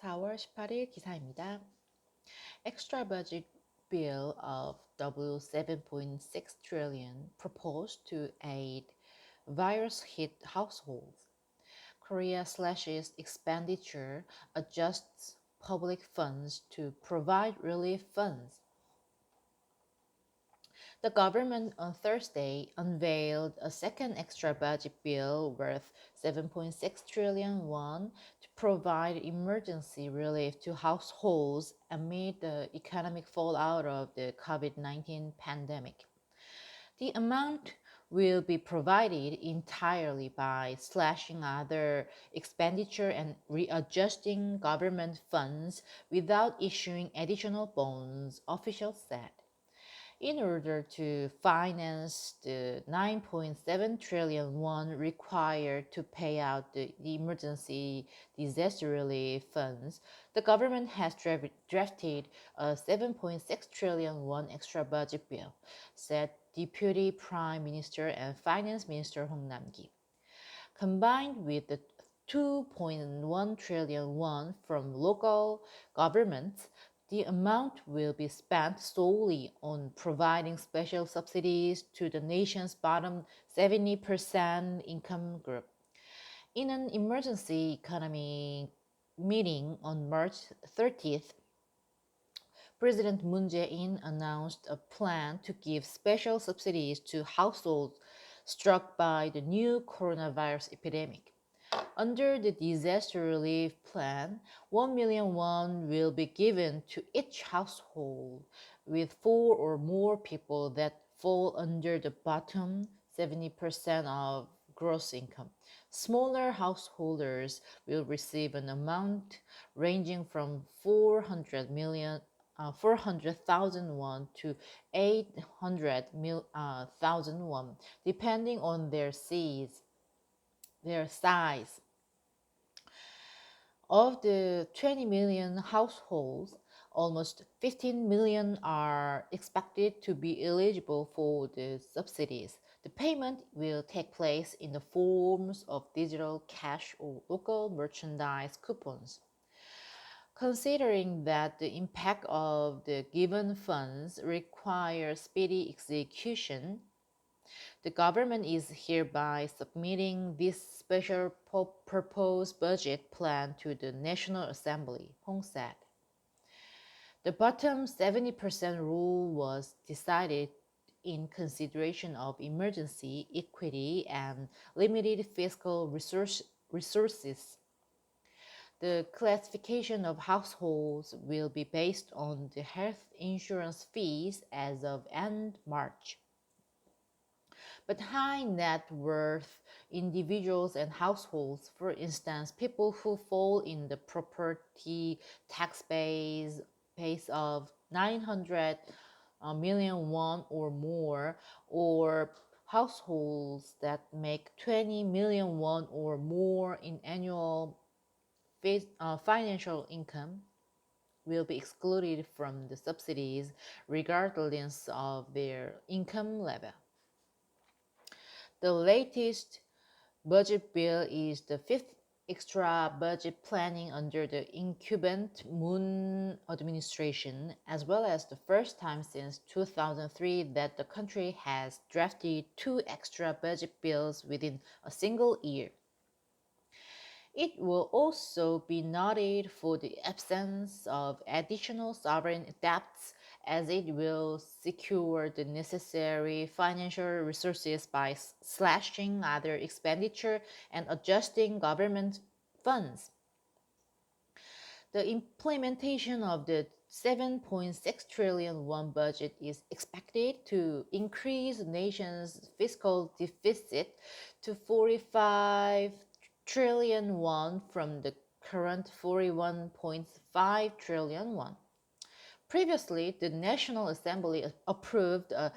4월 18일 기사입니다. Extra budget bill of W7.6 trillion proposed to aid virus-hit households. Korea slashes expenditure, adjusts public funds to provide relief funds. The government on Thursday unveiled a second extra budget bill worth 7.6 trillion won to provide emergency relief to households amid the economic fallout of the COVID-19 pandemic. The amount will be provided entirely by slashing other expenditure and readjusting government funds without issuing additional bonds, officials said. In order to finance the 9.7 trillion won required to pay out the emergency disaster relief funds, the government has drafted a 7.6 trillion won extra budget bill, said Deputy Prime Minister and Finance Minister Hong Nam-ki. Combined with the 2.1 trillion won from local governments, the amount will be spent solely on providing special subsidies to the nation's bottom 70% income group. In an emergency economy meeting on March 30th, President Moon Jae-in announced a plan to give special subsidies to households struck by the new coronavirus epidemic. Under the disaster relief plan, 1 million won will be given to each household with 4 or more people that fall under the bottom 70% of gross income. Smaller householders will receive an amount ranging from 400,000 won to 800,000 won, depending on their size. Of the 20 million households, almost 15 million are expected to be eligible for the subsidies. The payment will take place in the forms of digital cash or local merchandise coupons. Considering that the impact of the given funds requires speedy execution, the government is hereby submitting this special proposed budget plan to the National Assembly, Hong said. The bottom 70% rule was decided in consideration of emergency, equity, and limited fiscal resources. The classification of households will be based on the health insurance fees as of end March. But high net worth individuals and households, for instance, people who fall in the property tax base of 900 million won or more, or households that make 20 million won or more in annual financial income, will be excluded from the subsidies regardless of their income level. The latest budget bill is the fifth extra budget planning under the incumbent Moon administration, as well as the first time since 2003 that the country has drafted 2 extra budget bills within a single year. It will also be noted for the absence of additional sovereign debts, as it will secure the necessary financial resources by slashing other expenditure and adjusting government funds. The implementation of the 7.6 trillion won budget is expected to increase the nation's fiscal deficit to 45 trillion won from the current 41.5 trillion won. Previously, the National Assembly approved a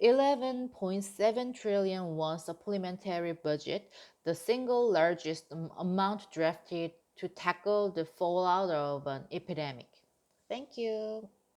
11.7 trillion won supplementary budget, the single largest amount drafted to tackle the fallout of an epidemic. Thank you.